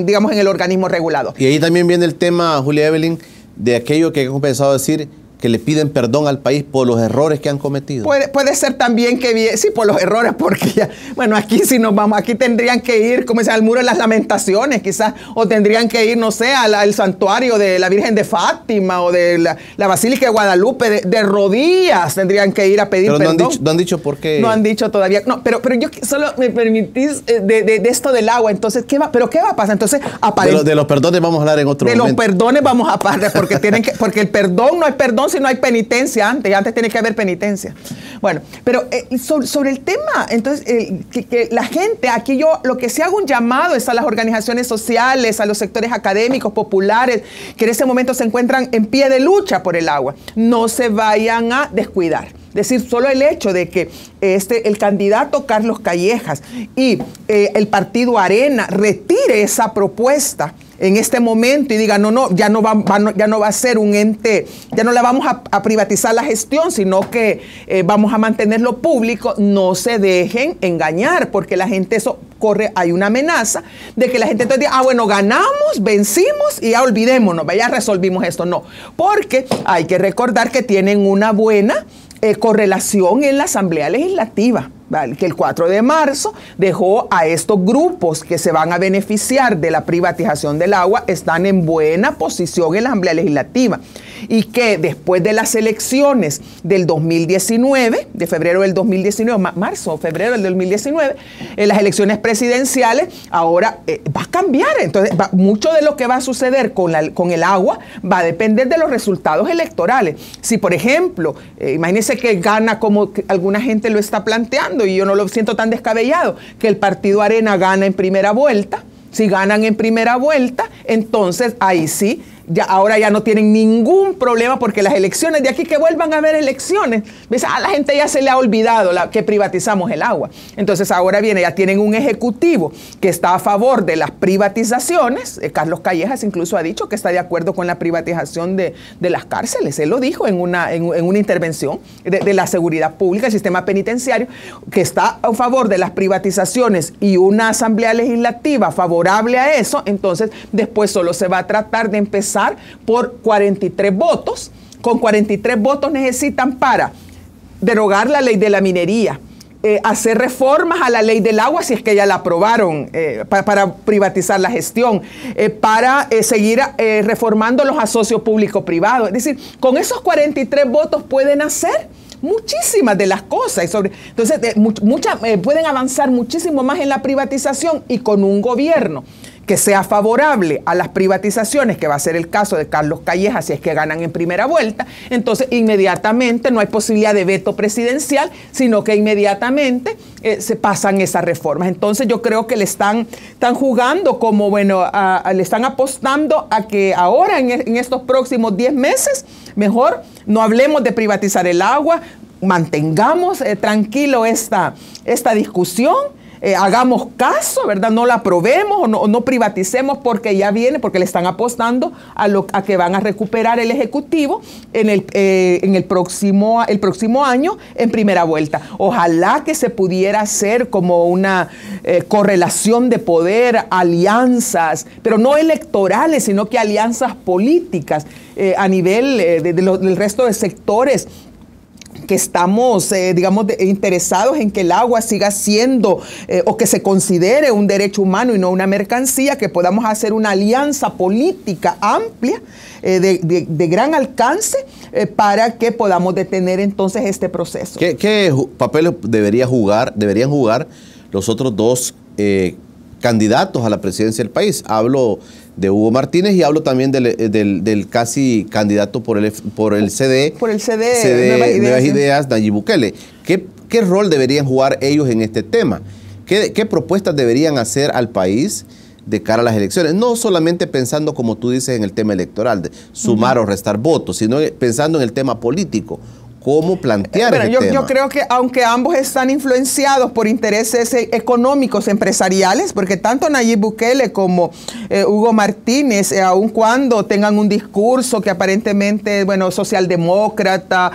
Speaker 2: digamos, en el organismo regulador.
Speaker 1: Y ahí también viene el tema, Julia Evelyn, de aquello que he comenzado a decir, que le piden perdón al país por los errores que han cometido. Puede ser también que, sí, por los errores, porque ya, bueno, aquí si nos vamos, aquí tendrían que ir, como se llama, al Muro de las Lamentaciones, quizás, o tendrían que ir, no sé, al santuario de la Virgen de Fátima, o de la Basílica de Guadalupe, de rodillas tendrían que ir a pedir perdón. Pero no han dicho por qué. No han dicho todavía, no, pero yo solo me permitís de esto del agua, entonces, ¿qué va a pasar? Entonces, de los perdones vamos a hablar en otro momento. De los perdones vamos a hablar, porque el perdón no hay perdón si no hay penitencia antes tiene que haber penitencia. Bueno, pero sobre el tema, entonces, que la gente, aquí yo lo que se haga un llamado es a las organizaciones sociales, a los sectores académicos, populares, que en ese momento se encuentran en pie de lucha por el agua, no se vayan a descuidar. Es decir, solo el hecho de que el candidato Carlos Callejas y el partido Arena retire esa propuesta en este momento y diga, ya no va a ser un ente, ya no la vamos a privatizar la gestión, sino que vamos a mantenerlo público, no se dejen engañar, porque la gente hay una amenaza de que la gente entonces diga, bueno, ganamos, vencimos y ya olvidémonos, ya resolvimos esto. No, porque hay que recordar que tienen una buena correlación en la Asamblea Legislativa, ¿vale? Que el 4 de marzo dejó a estos grupos que se van a beneficiar de la privatización del agua, están en buena posición en la Asamblea Legislativa, y que después de las elecciones del 2019, de febrero del 2019, febrero del 2019, las elecciones presidenciales, ahora va a cambiar. Entonces, mucho de lo que va a suceder con el agua va a depender de los resultados electorales. Si, por ejemplo, imagínense que gana como que alguna gente lo está planteando, y yo no lo siento tan descabellado, que el partido Arena gana en primera vuelta. Si ganan en primera vuelta, entonces ahí sí, ahora ya no tienen ningún problema, porque las elecciones de aquí, que vuelvan a haber elecciones, ¿ves? A la gente ya se le ha olvidado que privatizamos el agua. Entonces ahora ya tienen un ejecutivo que está a favor de las privatizaciones. Carlos Callejas incluso ha dicho que está de acuerdo con la privatización de las cárceles. Él lo dijo en una intervención de la seguridad pública, el sistema penitenciario, que está a favor de las privatizaciones, y una asamblea legislativa favorable a eso. Entonces después solo se va a tratar de empezar por 43 votos. Con 43 votos necesitan para derogar la ley de la minería, hacer reformas a la ley del agua, si es que ya la aprobaron, para privatizar la gestión, para seguir reformando los asocios público-privados. Es decir, con esos 43 votos pueden hacer muchísimas de las cosas. Entonces, pueden avanzar muchísimo más en la privatización, y con un gobierno que sea favorable a las privatizaciones, que va a ser el caso de Carlos Callejas si es que ganan en primera vuelta, entonces inmediatamente no hay posibilidad de veto presidencial, sino que inmediatamente se pasan esas reformas. Entonces yo creo que están jugando como, le están apostando a que ahora en estos próximos 10 meses, mejor no hablemos de privatizar el agua, mantengamos tranquilo esta discusión. Hagamos caso, ¿verdad? No la aprobemos o no privaticemos, porque ya viene, porque le están apostando a que van a recuperar el Ejecutivo en el próximo año en primera vuelta. Ojalá que se pudiera hacer como una correlación de poder, alianzas, pero no electorales, sino que alianzas políticas a nivel del resto de sectores
Speaker 2: que estamos, digamos, interesados en que el agua siga siendo o que se considere un derecho humano y no una mercancía, que podamos hacer una alianza política amplia de gran alcance para que podamos detener entonces este proceso.
Speaker 1: ¿Qué papel deberían jugar los otros dos candidatos a la presidencia del país? Hablo de Hugo Martínez y hablo también del casi candidato por el CD, Nuevas Ideas, Nayib Bukele. ¿Qué rol deberían jugar ellos en este tema? ¿Qué propuestas deberían hacer al país de cara a las elecciones? No solamente pensando, como tú dices, en el tema electoral, de sumar o restar votos, sino pensando en el tema político. ¿Cómo plantear ese tema?
Speaker 2: Yo creo que aunque ambos están influenciados por intereses económicos empresariales, porque tanto Nayib Bukele como Hugo Martínez, aun cuando tengan un discurso que aparentemente, bueno, socialdemócrata,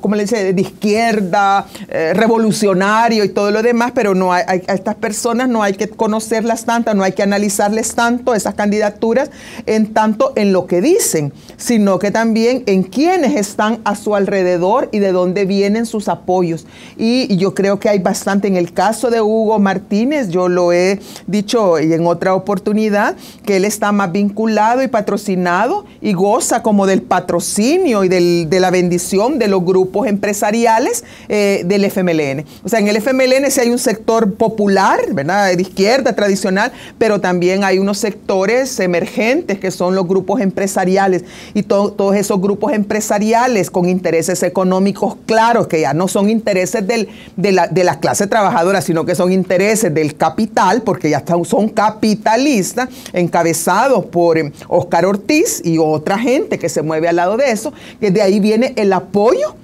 Speaker 2: ¿cómo le dice?, de izquierda, revolucionario y todo lo demás, pero no a estas personas no hay que conocerlas tanto, no hay que analizarles tanto esas candidaturas en tanto en lo que dicen, sino que también en quienes están a su alrededor y de dónde vienen sus apoyos. Y yo creo que hay bastante en el caso de Hugo Martínez. Yo lo he dicho y en otra oportunidad, que él está más vinculado y patrocinado y goza como del patrocinio y de la bendición de los grupos empresariales del FMLN. O sea, en el FMLN sí hay un sector popular, ¿verdad?, de izquierda tradicional, pero también hay unos sectores emergentes que son los grupos empresariales, y todos esos grupos empresariales con intereses económicos claros, que ya no son intereses de la clase trabajadora, sino que son intereses del capital, porque ya son capitalistas, encabezados por Óscar Ortiz y otra gente que se mueve al lado de eso, que de ahí viene el apoyo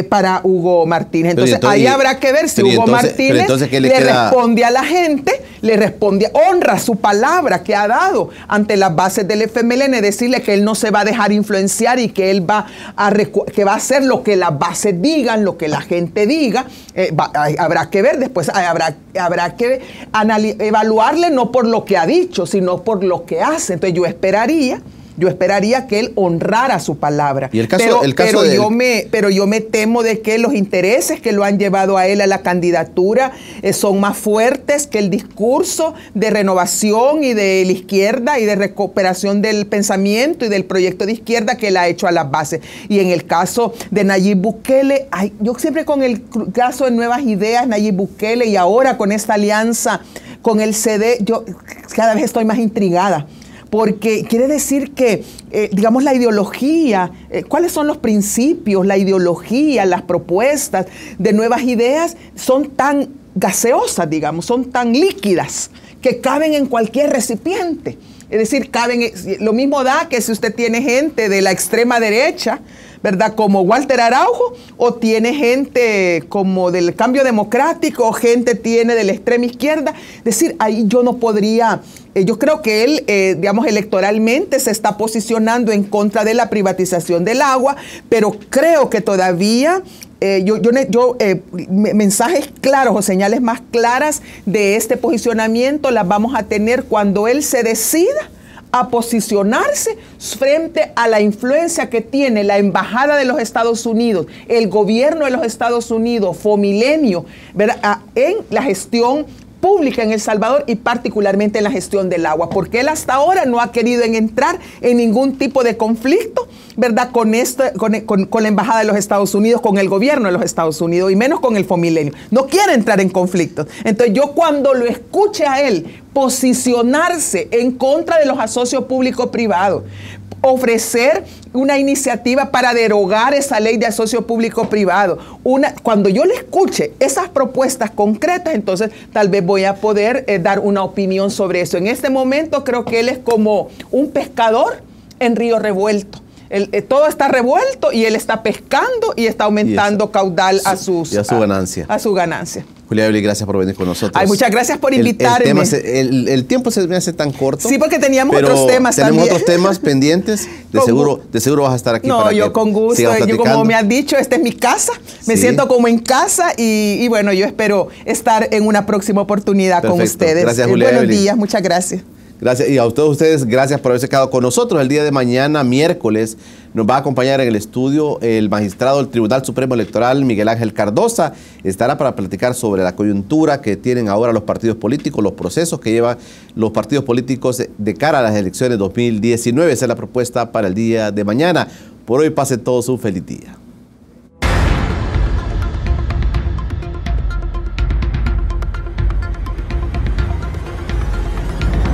Speaker 2: para Hugo Martínez. Entonces ahí habrá que ver si Hugo Martínez le responde a la gente, honra su palabra que ha dado ante las bases del FMLN, decirle que él no se va a dejar influenciar y que él va a hacer lo que las bases digan, lo que la gente diga. Habrá que ver después, habrá que evaluarle no por lo que ha dicho, sino por lo que hace. Entonces yo esperaría que él honrara su palabra.
Speaker 1: ¿Y
Speaker 2: pero yo me temo de que los intereses que lo han llevado a él a la candidatura son más fuertes que el discurso de renovación y de la izquierda y de recuperación del pensamiento y del proyecto de izquierda que él ha hecho a las bases. Y en el caso de Nayib Bukele, yo siempre con el caso de Nuevas Ideas, Nayib Bukele, y ahora con esta alianza con el CD, yo cada vez estoy más intrigada. Porque quiere decir que, digamos, la ideología, cuáles son los principios, la ideología, las propuestas de Nuevas Ideas son tan gaseosas, digamos, son tan líquidas que caben en cualquier recipiente. Es decir, lo mismo da que si usted tiene gente de la extrema derecha, ¿verdad?, como Walter Araujo, o tiene gente como del Cambio Democrático, o gente tiene de la extrema izquierda. Es decir, ahí yo no podría, yo creo que él, digamos, electoralmente se está posicionando en contra de la privatización del agua, pero creo que todavía mensajes claros o señales más claras de este posicionamiento las vamos a tener cuando él se decida a posicionarse frente a la influencia que tiene la Embajada de los Estados Unidos, el gobierno de los Estados Unidos, Fomilenio, ¿verdad?, en la gestión pública en El Salvador y particularmente en la gestión del agua, porque él hasta ahora no ha querido entrar en ningún tipo de conflicto, ¿verdad?, con la Embajada de los Estados Unidos, con el gobierno de los Estados Unidos y menos con el Fomilenio. No quiere entrar en conflictos. Entonces yo cuando lo escuche a él posicionarse en contra de los asocios público-privados, ofrecer una iniciativa para derogar esa ley de asocio público-privado. Cuando yo le escuche esas propuestas concretas, entonces tal vez voy a poder dar una opinión sobre eso. En este momento creo que él es como un pescador en río revuelto. Todo está revuelto y él está pescando y está aumentando caudal a su
Speaker 1: ganancia.
Speaker 2: A su ganancia.
Speaker 1: Julia Evelyn, gracias por venir con nosotros.
Speaker 2: Ay, muchas gracias por invitarme.
Speaker 1: El tiempo se me hace tan corto.
Speaker 2: Sí, porque teníamos otros temas también.
Speaker 1: Tenemos otros temas pendientes. De seguro vas a estar aquí para
Speaker 2: yo con gusto. Yo, como me has dicho, esta es mi casa. Me siento como en casa y bueno, yo espero estar en una próxima oportunidad con ustedes.
Speaker 1: Gracias, Julia
Speaker 2: Buenos
Speaker 1: Evelyn.
Speaker 2: días, muchas gracias.
Speaker 1: Gracias. Y a todos ustedes, gracias por haberse quedado con nosotros. El día de mañana, miércoles, nos va a acompañar en el estudio el magistrado del Tribunal Supremo Electoral, Miguel Ángel Cardosa. Estará para platicar sobre la coyuntura que tienen ahora los partidos políticos, los procesos que llevan los partidos políticos de cara a las elecciones 2019. Esa es la propuesta para el día de mañana. Por hoy, pasen todos un feliz día.